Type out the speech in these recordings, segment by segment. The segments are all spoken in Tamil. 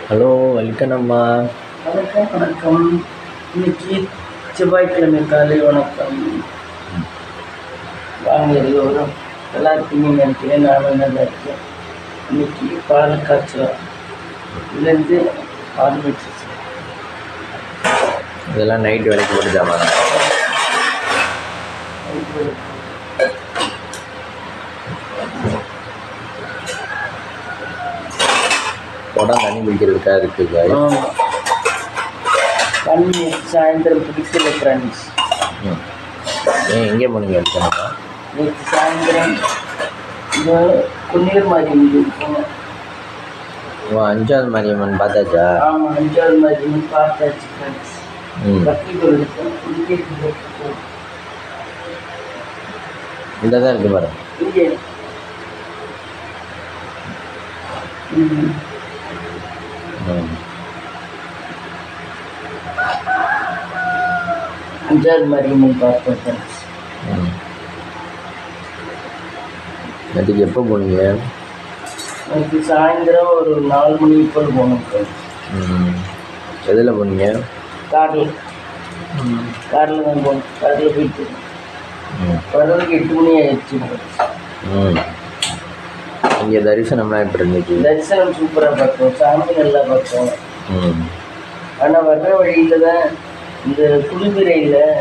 ஹலோ வலிக்கண்ணம்மா. வணக்கம் வணக்கம். இன்னைக்கு செவ்வாய்க்கிழமை காலை வணக்கம். வாங்க எல்லோரும், நல்லா இருக்கீங்கன்னு நினைக்கிறேன். நானும் நல்லா இருக்கேன். இன்னைக்கு பால் காய்ச்சலாம், இதுலேருந்து ஆரம்பிச்சிச்சு. இதெல்லாம் நைட்டு வேலைக்கு போட்டுதாமா? உடம்பு தண்ணி குடிக்கிறதுக்காக இருக்குங்க. தண்ணி சாயந்தரம் பிடிக்கல ஃப்ரெண்ட்ஸ். ஏன் எங்கே போனீங்க எடுக்கணுமா? நேற்று சாயந்தரம் இந்த குன்னீர் மாரியம்மன் போனோம். ஓ, 5வது மாரியம்மன் பார்த்தாச்சா? ஆமாம், 5வது மாரியம்மன் பார்த்தாச்சு ஃப்ரெண்ட்ஸ். பக்திகள் இருக்கும், குடிக்கிறது. இங்கே தான் இருக்குது பாருங்க. இங்கே 5வது மாரியம்மன் பார்த்தோம் ஃப்ரெண்ட்ஸ். அதுக்கு எப்போ போனீங்க? நேற்று சாயந்தரம் ஒரு 4 மணி போல் போனோம் ஃப்ரெண்ட்ஸ். எதில் போனீங்க? காரில் தான் போனோம். காரில் போயிட்டு வர்றதுக்கு 8 மணி ஆயிடுச்சு ஃப்ரெண்ட்ஸ். இங்கே தரிசனம்லாம் எப்படி இருந்துச்சு? தரிசனம் சூப்பராக பார்த்தோம், சாமி நல்லா பார்த்தோம். ஆனால் வர்ற வழியில் தான் இந்த குளிபிரையில் தான்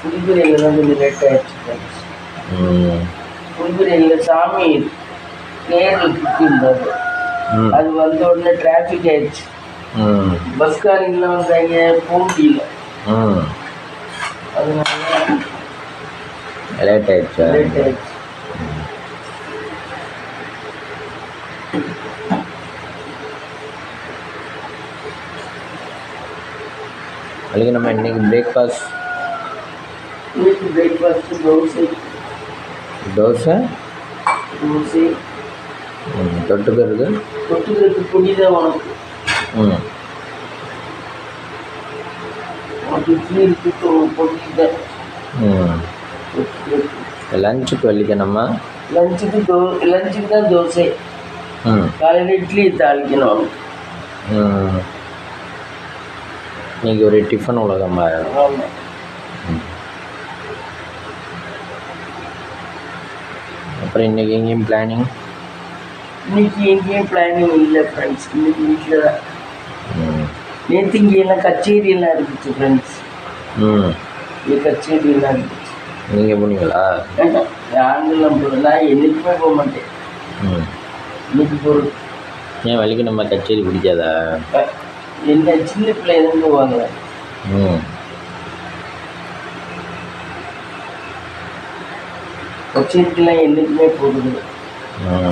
கொஞ்சம் லேட் ஆகிடுச்சு ஃப்ரெண்ட்ஸ். குளிபிரையில் சாமி நேரில் சுற்றிருந்தாரு. அது வந்த உடனே டிராஃபிக் ஆயிடுச்சு. பஸ்காரிங்கெலாம் வந்தாங்க, போக முடியல. அதனால லேட் ஆயிடுச்சு. அதுக்கு நம்ம இன்னைக்கு பிரேக்ஃபாஸ்ட்டு தோசை. தொட்டுக்கிறது பொடி தான் உனக்கு. இட்லி இருக்கு, பொடி தான். லஞ்சுக்கு வலிக்கணுமா? லஞ்சுக்கு தான் தோசை. காலையில் இட்லி தாளிக்கணும். இன்னைக்கு ஒரு டிஃபன் உலகமா? ஆமாம். அப்புறம் இன்றைக்கி எங்கேயும் பிளானிங்? இன்னைக்கு எங்கேயும் பிளானிங் இல்லை ஃப்ரெண்ட்ஸ். இன்னைக்கு வீட்டில் தான். நேற்று இங்கெல்லாம் கச்சேரியெல்லாம் இருந்துச்சு ஃப்ரெண்ட்ஸ். இங்கே கச்சேரியெல்லாம் இருந்துச்சு. நீங்கள் போனீங்களா? நாங்களாம் போகிறோம். நான் என்றைக்குமே போக மாட்டேன். இன்னைக்கு போகிறது. ஏன் வலிக்கு நம்ம கச்சேரி பிடிக்காதா? என்ன சின்ன பிள்ளைங்க போவாங்க. கச்சேரிக்கெல்லாம் என்றைக்குமே போகிறது.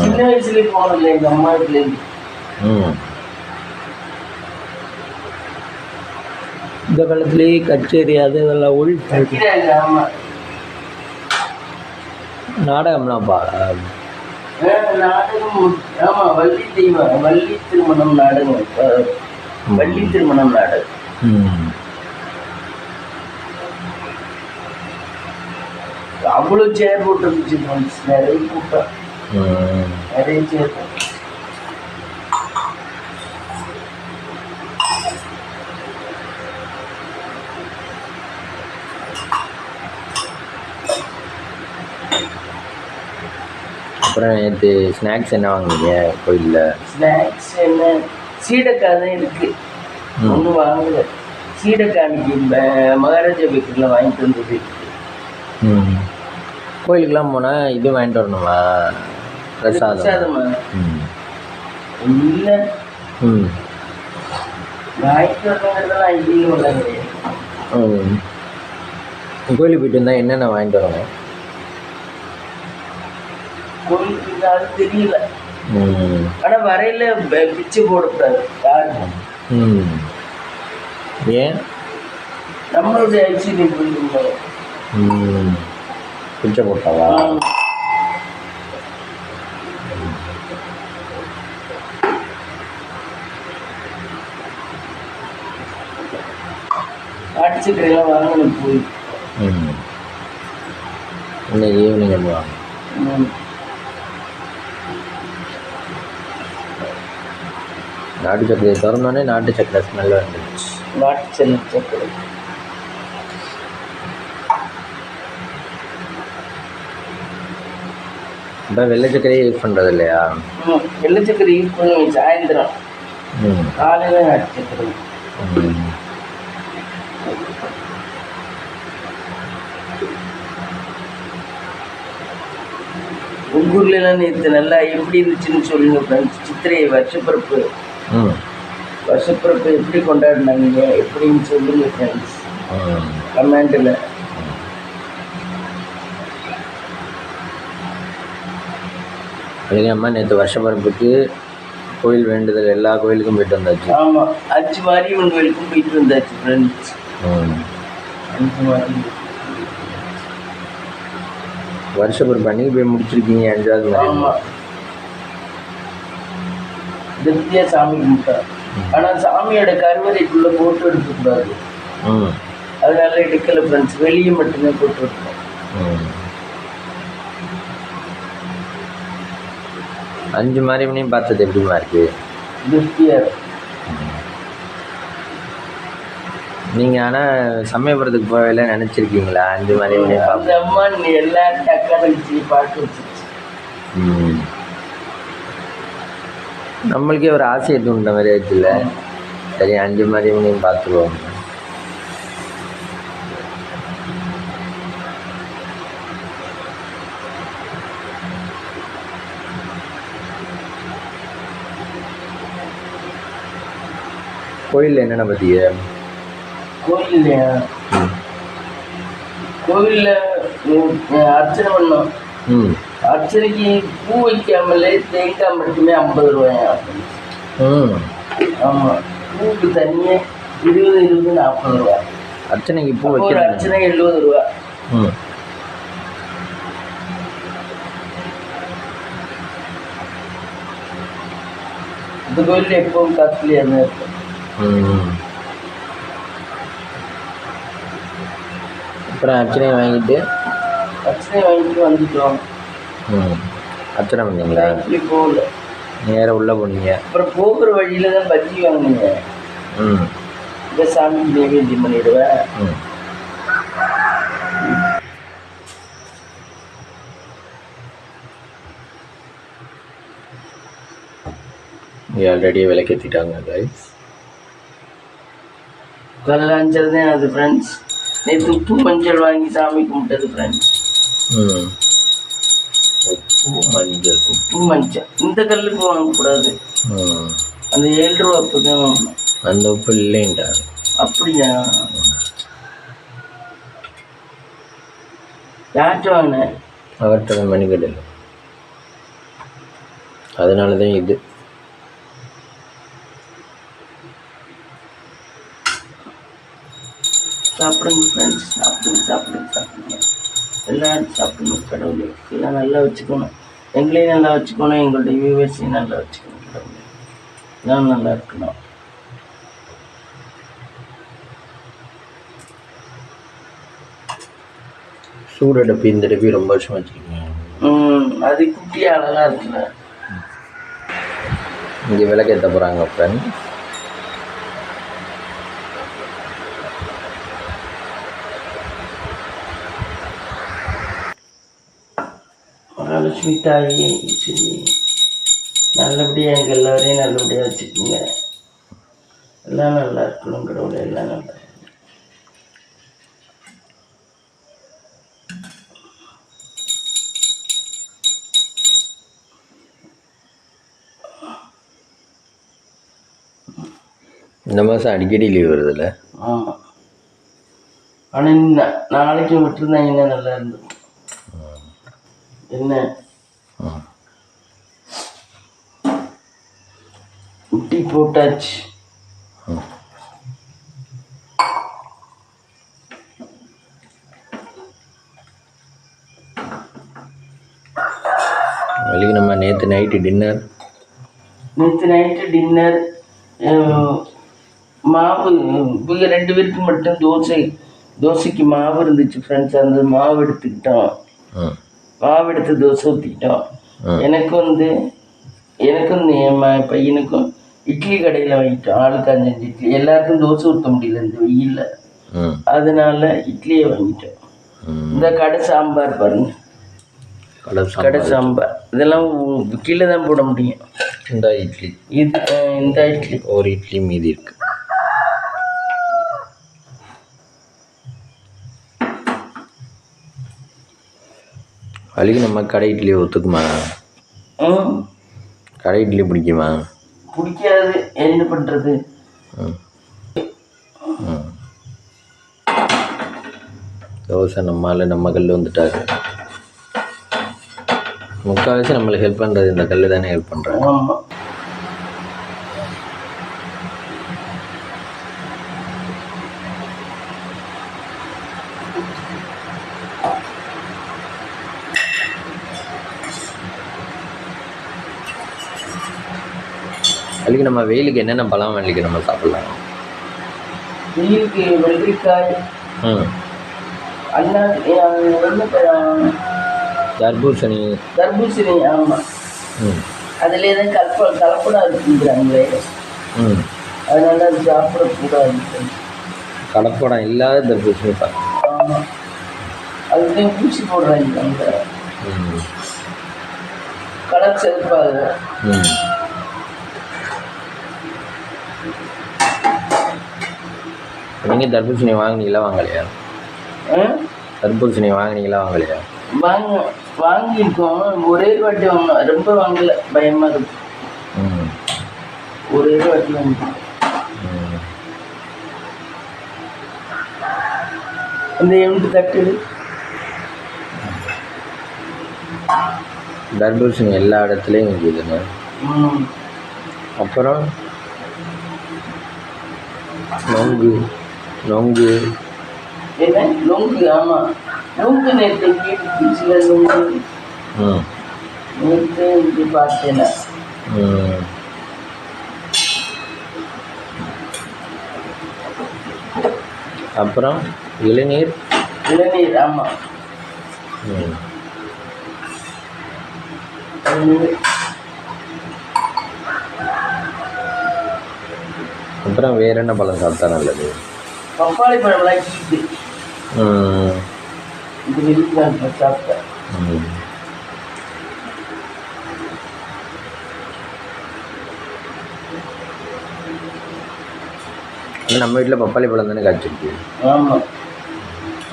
சின்ன வயசுலேயே போனதில்லை எங்கள் அம்மா வீட்டிலேருந்து. இந்த காலத்துலேயே கச்சேரி அது இதெல்லாம் ஒழிச்சு. ஆமாம், நாடகம்லாம் நாடகம். ஆமாம், வள்ளி திருமணம் நாடகம். வள்ளி திருமணம் நாடகம். அவ்வளோ சேர் போட்டு இருந்துச்சு ஃப்ரெண்ட்ஸ். நிறைய கூட்டம், நிறைய சேர். அப்புறம் நேற்று ஸ்நாக்ஸ் என்ன வாங்குவீங்க கோயிலில்? ஸ்நாக்ஸ் என்ன, சீடைக்காய் தான் இருக்குது. ஒன்றும் வாங்கல. சீடைக்காய் அன்றைக்கி மகாராஜா பேக்கரியில் வாங்கிட்டு வந்தது. கோயிலுக்கெல்லாம் போனால் இது வாங்கிட்டு வரணுமா? பிரசாதமா? இல்லை, வாங்கிட்டு வரணுங்கிறதெல்லாம் ஐடியும் இல்லை கிடையாது. கோயிலுக்கு போயிட்டு வந்தால் என்னென்ன வாங்கிட்டு வரணும்? கோயிலுக்கு அது தெரியல. ஆனால் வரையில் பிச்சு போடக்கூடாது யாருக்கும். ஏன்? நம்மளுடைய ஐஸ்வர்யம் போயிருந்தோம். பிச்சை போட்டாவா? ஆட்டுச்சக்கரையெல்லாம் வாங்கணும் போய். இன்னைக்கு ஈவினிங் பண்ணுவாங்க. நாட்டு சக்கரையை திறந்தோடனே நாட்டு சக்கரை ஸ்மெல் வந்துடுச்சு. நாட்டு சக்கரை இப்போ வெள்ளை சக்கரையே யூஸ் பண்ணுறது இல்லையா? வெள்ளை சக்கரை யூஸ் பண்ணுவேன் சாயந்தரம். காலையில் நாட்டு சக்கரை. உங்கள் ஊர்லாம் நேற்று நல்லா எப்படி இருந்துச்சுன்னு சொல்லுங்க ஃப்ரெண்ட்ஸ். சித்திரை வருஷப்பிறப்பு எப்படி கொண்டாடினாங்க எப்படின்னு சொல்லுங்க ஃப்ரெண்ட்ஸ் கமெண்டில். அதுக்கு அம்மா நேற்று வருஷப்பிறப்புக்கு கோயில் வேண்டுதல் எல்லா கோயிலுக்கும் போயிட்டு வந்தாச்சு. ஆமாம், 5 மாரியம்மன் கோயிலுக்கும் போயிட்டு வந்தாச்சு ஃப்ரெண்ட்ஸ். 5 மாரியம்மன் வருஷப்பிறப்பு அன்னைக்கு போய் முடிச்சிருக்கீங்க 5வது மாதிரி. ஆமாம், திருப்தியாக சாமி கும்பிட்டா. ஆனால் சாமியோட கருவறைக்குள்ளே போட்டோ எடுக்கக்கூடாது, அதனால எடுக்கலை ஃப்ரெண்ட்ஸ். வெளியே மட்டுமே போட்டோ எடுக்கணும். 5 மாரியம்மனையும் பார்த்தது எப்படிமா இருக்கு? திருப்தியாக. நீங்கள் ஆனால் சமயபுரத்துக்கு போகல நினச்சிருக்கீங்களா? 5 மாரியம்மனையும் அந்த அம்மா எல்லாரும் டக்கா வச்சு பாட்டு வச்சிருச்சு. நம்மளுக்கே ஒரு ஆசையை தூண்டுற மாதிரி ஆயிடுச்சுல்ல. சரி 5 மாரியம்மனையும் பார்த்துருவோம். கோயிலில் என்னென்ன பார்த்தீங்க? கோயிலில் அர்ச்சனை பண்ணோம். அர்ச்சனைக்கு பூ வைக்காமலே தேங்காய் மட்டுமே 50 ரூபாயா? ஆமாம், பூவுக்கு தனியாக 20 40 ரூபா. அர்ச்சனைக்கு பூ வைக்க ஒரு அர்ச்சனை 70 ரூபா. இந்த கோயிலில் எப்பவும் காஸ்ட்லியாக தான் இருக்கும். அப்புறம் அர்ச்சனை வாங்கிட்டு வந்துட்டோம். அர்ச்சனை பண்ணீங்களா? போகல, நேராக உள்ளே போனீங்க. அப்புறம் போகிற வழியில் தான் பஜ்ஜி வாங்கினீங்க. இந்த சாமி நைவேத்தியம் பண்ணிடுவேன். Already விளக்கேற்றிட்டாங்க guys. கல்லாஞ்சல் தான் அது ஃப்ரெண்ட்ஸ். நேற்று உப்பு மஞ்சள் வாங்கி சாமி கும்பிட்டது ஃப்ரெண்ட்ஸ். உப்பு மஞ்சள் இந்த கல்லுக்கு வாங்கக்கூடாது, அந்த 7 ரூபா உப்பு தான் வாங்கணும். அந்த உப்பு இல்லைன்றாரு. அப்படியா? யார்கிட்ட வாங்கினேன்? அவர்கிட்ட மணிக்கடையில். அதனால தான் இது. சாப்பிடுங்க ஃப்ரெண்ட்ஸ், சாப்பிடுங்க. எல்லோரும் சாப்பிடணும். கடவுளை எல்லாம் நல்லா வச்சுக்கணும், எங்களையும் நல்லா வச்சுக்கணும், எங்களுடைய வியூவர்ஸையும் நல்லா வச்சுக்கணும். கடவுளை எல்லாம் நல்லா இருக்கணும். சூடடுப்பு இந்த அடுப்பு ரொம்ப வருஷம் வச்சுருக்கீங்க. அது குட்டியா அழகாக இருக்குல்ல. இங்கே விளக்கேற்ற போகிறாங்க ஃப்ரெண்ட். மகாலட்சுமி தாயே சரி நல்லபடியாக எங்கள் எல்லோரையும் நல்லபடியாக வச்சுக்கோங்க. எல்லாம் நல்லா இருக்கணும் கடவுளை, எல்லாம் நல்லா. இந்த மாதம் அடிக்கடி லீவ் வருதுல்ல? ஆமாம், ஆனால் நாளைக்கு விட்டுருந்தாங்கன்னா நல்லா இருந்தது. என்ன குட்டி போட்டாச்சு. வழிக்கு நம்ம நேற்று நைட்டு டின்னர் மாவு இவங்க 2 பேருக்கு மட்டும் தோசைக்கு மாவு இருந்துச்சு ஃப்ரெண்ட்ஸ். அந்த மாவு எடுத்துக்கிட்டோம். மாவு எடுத்து தோசை ஊற்றிக்கிட்டோம். எனக்கும் என் பையனுக்கும் இட்லி கடையில் வாங்கிட்டோம். ஆளுக்கு 5 இட்லி. எல்லாருக்கும் தோசை ஊற்ற முடியல இந்த வெயிலில். அதனால இட்லியை வாங்கிட்டோம். இந்த கடை சாம்பார் பாருங்க, கடை சாம்பார் இதெல்லாம் கீழே தான் போட முடியும். இந்த இட்லி இந்த இட்லி ஒரு இட்லி மீதி இருக்கு. அதுக்கு நம்ம கடை இட்லி ஒத்துக்குமா? கடை இட்லி பிடிக்குமா? பிடிக்காது, என்ன பண்ணுறது. தோசை நம்ம கல் வந்துட்டாரு. முக்கால்வாசி நம்மளுக்கு ஹெல்ப் பண்ணுறது இந்த கல் தானே ஹெல்ப் பண்ணுறாங்க. ஆமாம். அதுக்கு நம்ம வெயிலுக்கு என்னென்ன பழம் வெள்ளிக்கு நம்ம சாப்பிடலாம்? வெயிலுக்கு வெள்ளரிக்காய், தர்பூசணி. ஆமாம். அதிலே தான் கலப்படம் இருக்குங்கிறாங்களே, அதனால அது சாப்பிடக்கூடாது. கலப்படம் இல்லாத தர்பூசணி. ஆமாம், அதுக்கு பூச்சி போடுறாங்க. அந்த கலர் செலுப்பாது. நீங்கள் தர்பூசணி வாங்கினீங்களா வாங்கலையா? தர்பூசணி வாங்கினீங்களா வாங்கலையா? வாங்கியிருக்கோம். ஒரே வாட்டி வாங்கணும், ரொம்ப வாங்கலை, பயமாக இருக்கு. ஒரே வாட்டி வாங்கிட்டோம். இந்த எம்பு தட்டு தர்பூசணி எல்லா இடத்துலையும் இருக்குதுங்க. அப்புறம் நொங்கு என்ன நொங்கு? ஆமாம், நொங்கு நேற்று சில நொங்கு நேற்று இப்படி பார்த்தேன். அப்புறம் இளநீர். ஆமாம். அப்புறம் வேற என்ன பழம் சாப்பிட்டா நல்லது? பப்பாளி பழம்லாம் கீட்டு இது வெளியே சாப்பிட்டேன். நம்ம வீட்டில் பப்பாளி பழம் தானே காய்ச்சிருக்கு. ஆமாம்,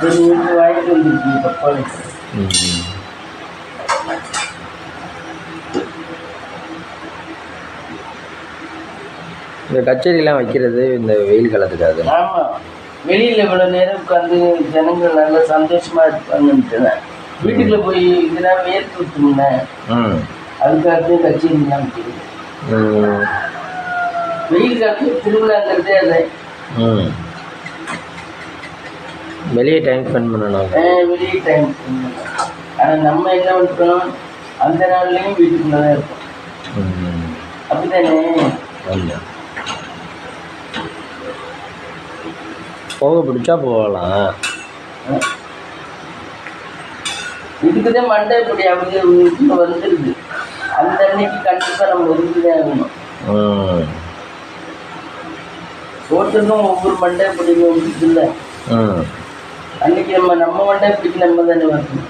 வாங்கிட்டு வந்துருக்கு பப்பாளி பழம். இந்த கச்சேரிலாம் வைக்கிறது இந்த வெயில் காலத்துக்காக. ஆமாம், வெளியில் இவ்வளோ நேரம் உட்காந்து ஜனங்கள் நல்லா சந்தோஷமாக இருப்பாங்கன்ட்டு வீட்டுக்குள்ளே போய் இதெல்லாம் வேர்த்து விட்டுருங்க. அதுக்காக கச்சேரிலாம் வைக்கிறது. வெயில் காலத்துக்கு திருவிழாங்கிறதே அது. வெளியே டைம் ஸ்பெண்ட் பண்ணணும். வெளியே டைம் ஸ்பெண்ட் பண்ணணும். ஆனால் நம்ம என்ன பண்ணுறோம், அந்த நாள்லேயும் வீட்டுக்குள்ளே தான் இருப்போம். அப்படித்தானே? போக பிடிச்சா போகலாம். இதுக்குதான் மண்டை இப்படி அவங்க வந்துடுது. அந்த அன்னைக்கு கண்டிப்பாக நம்ம இருந்துதான் ஆகணும். ஒவ்வொருத்தருக்கும் ஒவ்வொரு மண்டை பிடிக்க வந்துருக்குல்ல, அன்னைக்கு நம்ம மண்டை பிடிக்க நம்ம தானே வரணும்.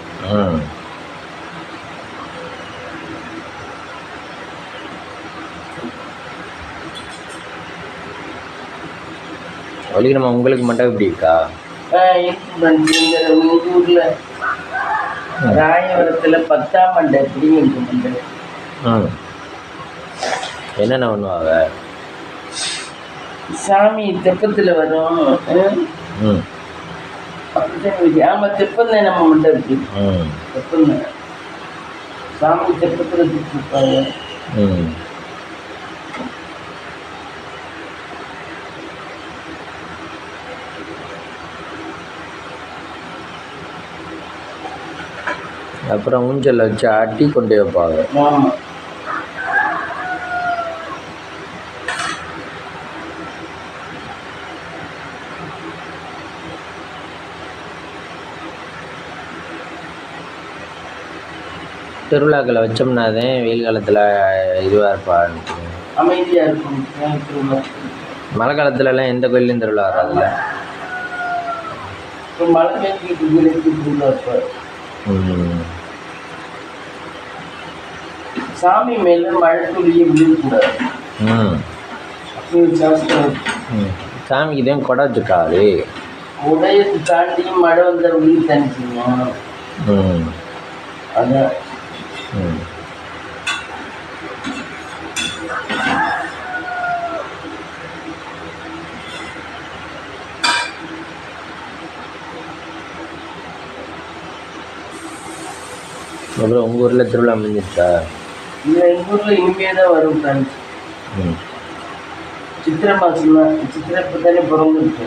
வழிக்கு நம்ம உங்களுக்கு மண்டை எப்படி இருக்கா? எங்கள் ஊரில் ராயவரத்தில் 10ஆம் மண்டை எப்படி இருக்கு மண்டை. என்னென்ன பண்ணுவாங்க? சாமி தெப்பத்தில் வரும். அப்படிதான். ஆமாம், தெப்பந்தான் நம்ம மண்டை இருக்கு. தெப்பம் சாமி தெப்பத்தில் இருப்பாங்க. அப்புறம் ஊஞ்சல் வச்சு ஆட்டி கொண்டு வைப்பாங்க. ஆமாம், திருவிழாக்களை வச்சோம்னா தான் வெயில் காலத்தில் இதுவாக இருப்பான்னு. அமைதியாக இருக்கும் திருவிழா. மழை காலத்துலலாம் எந்த கோயிலையும் திருவிழா வராதுல்ல? இப்போ மழை பெஞ்சிட்டு இருக்குது திருவிழா. இப்போ ம். சாமி மேலே மழை துளியை விழுகக்கூடாது. ம். அப்படி சாஸ்திரம். ம். சாமிக்கு தான் கொடை வச்சுருக்காரு. உடையத்தை தாண்டியும் மழை வந்த உயிர் தனிச்சுங்க. ம். அதான். ம். அப்புறம் உங்கள் ஊரில் திருவிழா முடிஞ்சிருச்சா? இல்லை, எங்கள் ஊரில் இனிமே தான் வரும் ஃப்ரெண்ட்ஸ். ம். சித்திரை மாதம் தான். சித்திரை இப்போ தானே பிறந்துருக்கு.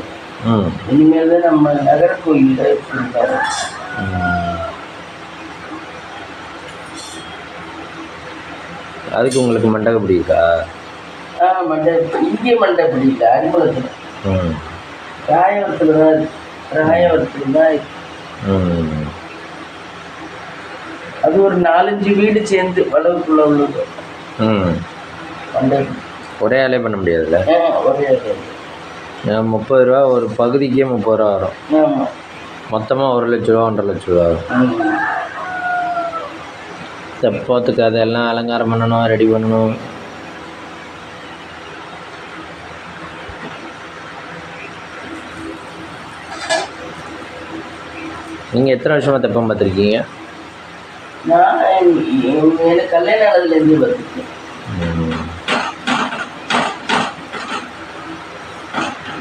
ம். இனிமேல் தான் நம்ம நகர கோயிலில் இருக்காரு. அதுக்கு உங்களுக்கு மண்டகப்படி இருக்கா? மண்டபம் இங்கே மண்டபடி இல்லை, அரிமளத்தில். ம். ராயவரத்தில் தான் இருக்கு. ராயவரத்தில் தான் இருக்கு. ம். அது ஒரு 4-5 வீடு சேர்ந்து வளவுக்குள்ள உள்ளது ம். மண்டபம். ஒரே ஆளே பண்ண முடியாதுல்ல? ஒரே 30 ரூபா ஒரு பகுதிக்கே 30 ரூபா வரும். ஆமாம். மொத்தமாக 1 லட்ச ரூபா 1.5 லட்ச ரூபா வரும். தெப்பத்துக்கு அதெல்லாம் அலங்காரம் பண்ணணும், ரெடி பண்ணணும். நீங்கள் எத்தனை வருஷமாக தெப்பம் பார்த்துருக்கீங்க? நான் எனக்கு கல்யாணம் ஆனதுலேருந்து பார்த்துருக்கேன்.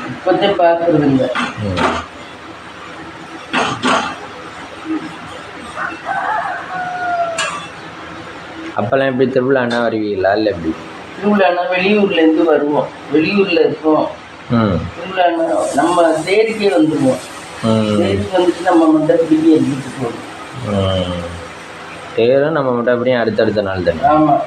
இப்போதே பார்க்கறது இல்லை. அப்போல்லாம் எப்படி திருவிழான்னா வருவீங்களா இல்லை எப்படி? திருவிழானா வெளியூர்லேருந்து வருவோம். வெளியூரில் இருக்கோம். திருவிழானா நம்ம தேடிக்கே வந்துடுவோம். தேடிக்கு வந்துட்டு நம்ம மண்டபடிக்கு எடுத்துட்டு போவோம். தேரும் நம்ம மட்டும் அப்படியே அடுத்தடுத்த நாள் தானே? ஆமாம்.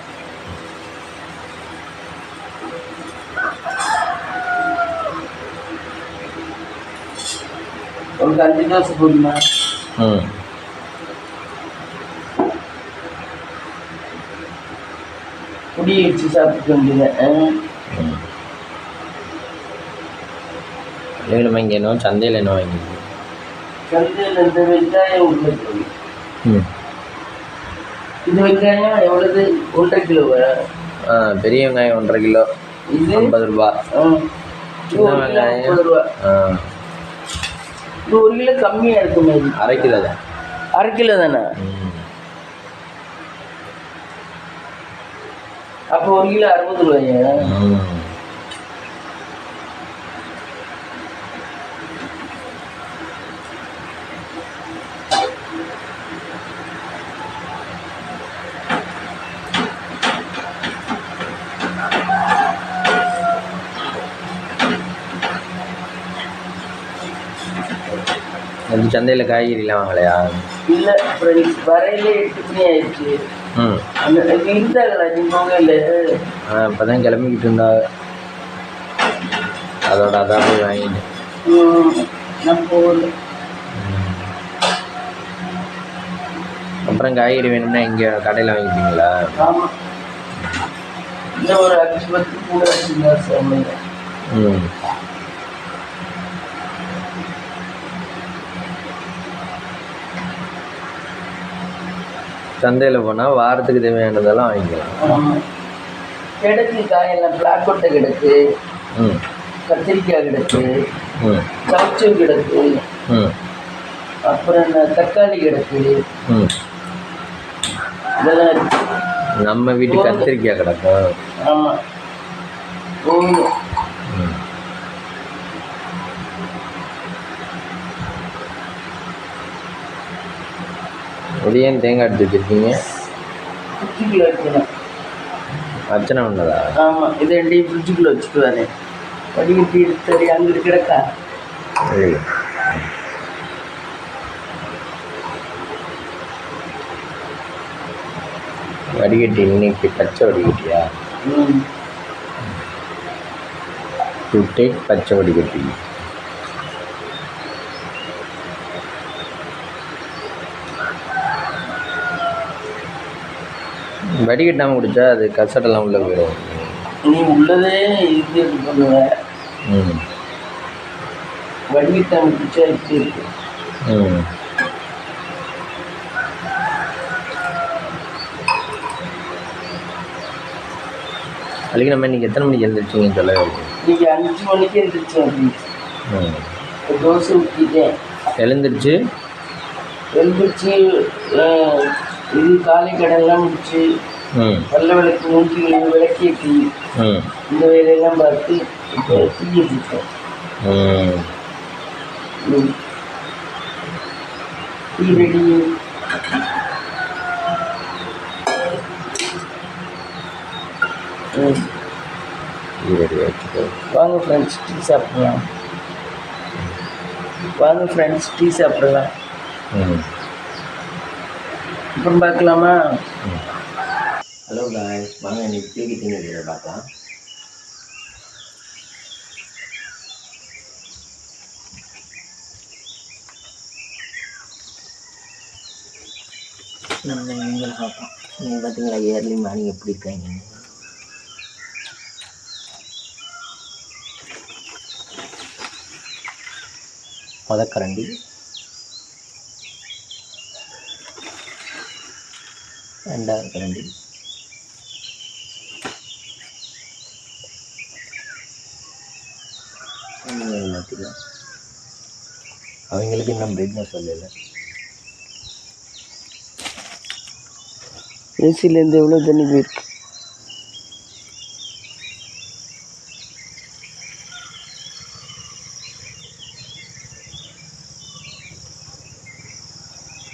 ஒரு 5 தோசை போடுமா? குடி வச்சு சாப்பிட்டு வேண்டியது. நம்ம இங்கே என்ன சந்தையில் என்ன வாங்கி? சந்தையில் இந்த வெங்காயம் உருளைக்கிழங்கு. இது வெங்காயம் எவ்வளவு? 1.5 கிலோவா? பெரிய வெங்காயம் 1.5 கிலோ. இது 50 ரூபா. சின்ன வெங்காயம் 30 ரூபா. இது 1 கிலோ கம்மியாக இருக்குமே. 1/2 கிலோ தான். 1/2 கிலோ தானே? அப்போ 1 கிலோ 60 ரூபாயா? அது சந்தையில் காய்கறிலாம் வாங்கலையா? இல்லை, அப்புறம் வரையிலே 8 மணி ஆயிடுச்சு. அந்த இருந்தாங்களா நீங்கள்? இல்லை, இப்போ தான் கிளம்பிக்கிட்டு இருந்தா. அதோட அதான் போய் வாங்கிட்டு நம்ம ஊரில். அப்புறம் காய்கறி வேணும்னா இங்கே கடையில் வாங்கிப்பீங்களா? ஆமாம். இல்லை, ஒரு 5-10 கூட வச்சுருந்தா சார். சந்தையில் போனால் வாரத்துக்கு தேவையானதெல்லாம் வாங்கிக்கலாம். கிடக்கு காயெல்லாம். பிளாக் கொட்டை கிடக்கு, கத்திரிக்காய் கிடக்கு, கவுச்சு கிடக்கு, அப்புறம் என்ன தக்காளி கிடக்கு. இதெல்லாம் இருக்கு. நம்ம வீட்டுக்கு கத்திரிக்காய் கிடக்கும். ஆமாம். உதயம் தேங்காய் எடுத்து வச்சுருக்கீங்க? ஃப்ரிட்ஜுக்குள்ளே வைக்கணும். அர்ச்சனை பண்ணதா? ஆமாம். இது 2 ஃப்ரிட்ஜுக்குள்ளே வச்சுட்டு வரேன். வடிகட்டி எடுத்து அங்கிட்டு கிடக்கா? வடிகட்டி இன்னைக்கு பச்சை வடிகட்டியா? டு டேக் பச்சை வடிகட்டி. வடிகட்டாமல் குடித்தா அது கசடெல்லாம் உள்ளே போயிடும். நீ உள்ளதே இது பண்ணுவ, ம் வடிகட்ட அமைச்சா இப்படி இருக்கு. ம் அதுக்கு நம்ம இன்றைக்கி எத்தனை மணிக்கு எழுந்திரிச்சிங்கன்னு சொல்லவே இல்லை. இன்னைக்கு 5 மணிக்கு எழுந்திரிச்சேன். ம் தோசை ஊற்றிட்டேன். எழுந்திரிச்சு எழுந்திரிச்சு இது காலை கடன்லாம் முடிச்சு ம் வெள்ளை விளக்கு மூஞ்சி விளக்கேற்றி ம் இந்த வேலையெல்லாம் பார்த்து இப்போ டீ எடுத்துட்டேன். ம் டீ ரெடி. ரெடி ஆகிடுச்சு. வாங்க ஃப்ரெண்ட்ஸ் டீ சாப்பிடலாம். வாங்க ஃப்ரெண்ட்ஸ் டீ சாப்பிடலாம். ம் அப்புறம் பார்க்கலாமா? ஹலோ காய்ஸ், வாங்க இன்னைக்கு டிவி வீடியோ பார்க்கலாம். நம்ம இவங்களை பார்ப்போம். நீங்கள் பார்த்தீங்களா ஏர்லி மார்னிங் எப்படி இருக்காங்க? மொதக்கரண்டி, ரெண்டாவது கரண்டி, எல்லாத்தையும் அவங்களுக்கு இன்னும் பிரைட்னஸ் சொல்லலை. ஏசிலேருந்து எவ்வளோ தண்ணி போயிருக்கு?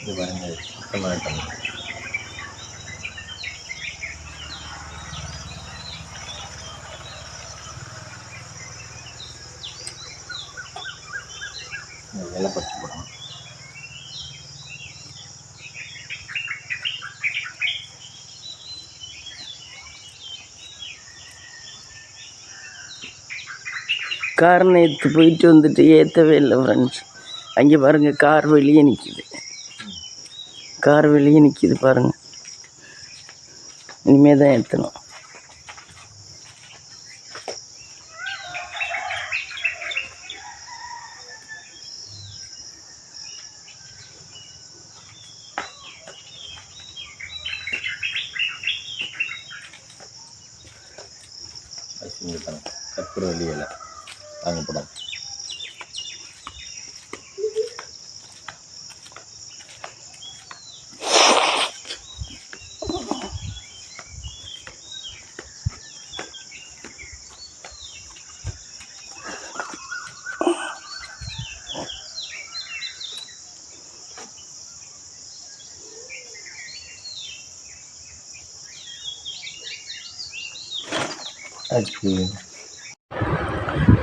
இது பாருங்க, சுத்தமாக பண்ணி வேலை பறிச்சு போடணும். கார் நேற்று போயிட்டு வந்துட்டு ஏற்றவே இல்லை ஃப்ரெண்ட்ஸ். அங்கே பாருங்கள், கார் வெளியே நிற்கிது. கார் வெளியே நிற்கிது பாருங்கள். இனிமேல் தான் ஏற்றணும். கற்பூர வெளியில் வாங்கப்படும்.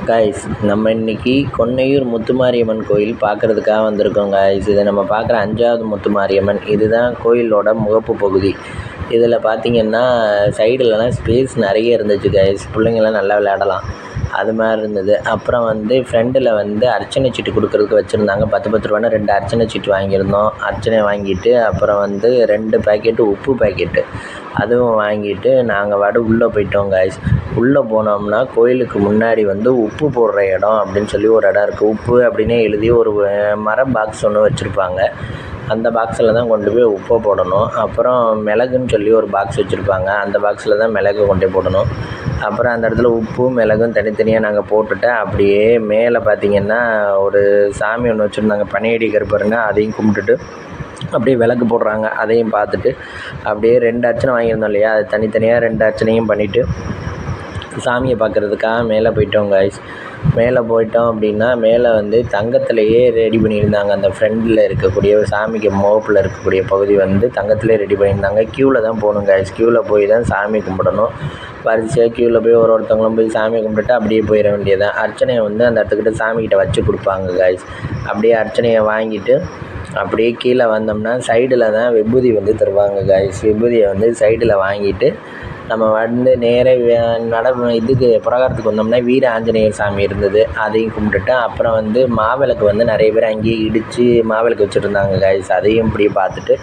காய்ஸ், நம்ம இன்றைக்கி கொன்னையூர் முத்துமாரியம்மன் கோயில் பார்க்குறதுக்காக வந்திருக்கோம் காய்ஸ். இதை நம்ம பார்க்குற 5வது முத்துமாரியம்மன். இதுதான் கோயிலோட முகப்பு பகுதி. இதில் பார்த்திங்கன்னா சைடுலலாம் ஸ்பேஸ் நிறைய இருந்துச்சு காய்ஸ். பிள்ளைங்கள்லாம் நல்லா விளையாடலாம், அது மாதிரி இருந்தது. அப்புறம் ஃப்ரெண்டில் அர்ச்சனை சீட்டு கொடுக்குறதுக்கு வச்சுருந்தாங்க. 10 ரூபான்னு 2 அர்ச்சனை சீட்டு வாங்கியிருந்தோம். அர்ச்சனை வாங்கிட்டு அப்புறம் 2 பேக்கெட்டு உப்பு பேக்கெட்டு அதுவும் வாங்கிட்டு நாங்கள் உள்ளே போயிட்டோம் காய்ஸ். உள்ளே போனோம்னா கோயிலுக்கு முன்னாடி உப்பு போடுற இடம் அப்படின்னு சொல்லி ஒரு இடம் இருக்குது. உப்பு அப்படின்னே எழுதி ஒரு மர பாக்ஸ் ஒன்று வச்சுருப்பாங்க. அந்த பாக்ஸில் தான் கொண்டு போய் உப்பை போடணும். அப்புறம் மிளகுன்னு சொல்லி ஒரு பாக்ஸ் வச்சுருப்பாங்க. அந்த பாக்ஸில் தான் மிளகு கொண்டு போய் போடணும். அப்புறம் அந்த இடத்துல உப்பும் மிளகும் தனித்தனியாக நாங்கள் போட்டுட்டு அப்படியே மேலே பார்த்திங்கன்னா ஒரு சாமி ஒன்று வச்சுருந்தாங்க, பனையடி கருப்பருங்க. அதையும் கும்பிட்டுட்டு அப்படியே விளக்கு போடுறாங்க. அதையும் பார்த்துட்டு அப்படியே 2 அர்ச்சனை வாங்கியிருந்தோம் இல்லையா, அது தனித்தனியாக 2 அர்ச்சனையும் பண்ணிவிட்டு சாமியை பார்க்குறதுக்காக மேலே போயிட்டோம் காய்ஸ். மேலே போயிட்டோம் அப்படின்னா மேலே தங்கத்திலேயே ரெடி பண்ணியிருந்தாங்க. அந்த ஃப்ரெண்டில் இருக்கக்கூடிய சாமிக்கு முகப்பில் இருக்கக்கூடிய பகுதி தங்கத்திலே ரெடி பண்ணியிருந்தாங்க. க்யூவில் தான் போகணும் காய்ஸ். க்யூவில் போய் தான் சாமி கும்பிடணும். வரிசையாக க்யூவில் போய் ஒருத்தவங்களும் போய் சாமி கும்பிட்டுட்டு அப்படியே போயிட வேண்டியதான். அர்ச்சனையை அந்த இடத்துக்கிட்ட சாமிக்கிட்ட வச்சு கொடுப்பாங்க காய்ஸ். அப்படியே அர்ச்சனையை வாங்கிட்டு அப்படியே கீழே வந்தோம்னா சைடில் தான் விபூதி தருவாங்க காய்ஸ். விபூதியை சைடில் வாங்கிட்டு நம்ம நேராக இதுக்கு பிரகாரத்துக்கு வந்தோம்னா வீர ஆஞ்சநேயர் சாமி இருந்தது. அதையும் கும்பிட்டுட்டு அப்புறம் மாவிளக்கு நிறைய பேர் அங்கேயே இடித்து மாவிளக்கு வச்சுருந்தாங்க காய்ஸ். அதையும் இப்படியே பார்த்துட்டு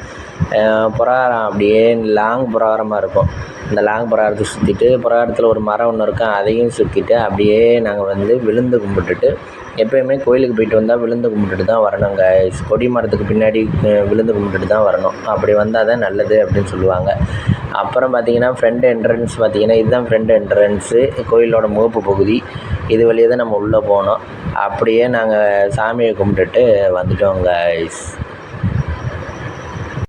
பிரகாரம் அப்படியே லாங் பிரகாரமாக இருக்கும். இந்த லாங் பிரகாரத்தை சுற்றிட்டு பிரகாரத்தில் ஒரு மரம் ஒன்று இருக்கும், அதையும் சுற்றிட்டு அப்படியே நாங்கள் வந்து விழுந்து கும்பிட்டுட்டு, எப்போயுமே கோயிலுக்கு போயிட்டு வந்தால் விழுந்து கும்பிட்டுட்டு தான் வரணும் கைஸ். கொடி மரத்துக்கு பின்னாடி விழுந்து கும்பிட்டுட்டு தான் வரணும். அப்படி வந்தால் தான் நல்லது அப்படின்னு சொல்லுவாங்க. அப்புறம் பார்த்திங்கன்னா ஃப்ரண்ட் என்ட்ரன்ஸ் பார்த்திங்கன்னா இதுதான் ஃப்ரண்ட் என்ட்ரன்ஸு, கோயிலோட முகப்பு பகுதி. இது வழியாக தான் நம்ம உள்ளே போனோம். அப்படியே நாங்கள் சாமியை கும்பிட்டுட்டு வந்துட்டோம் கைஸ்.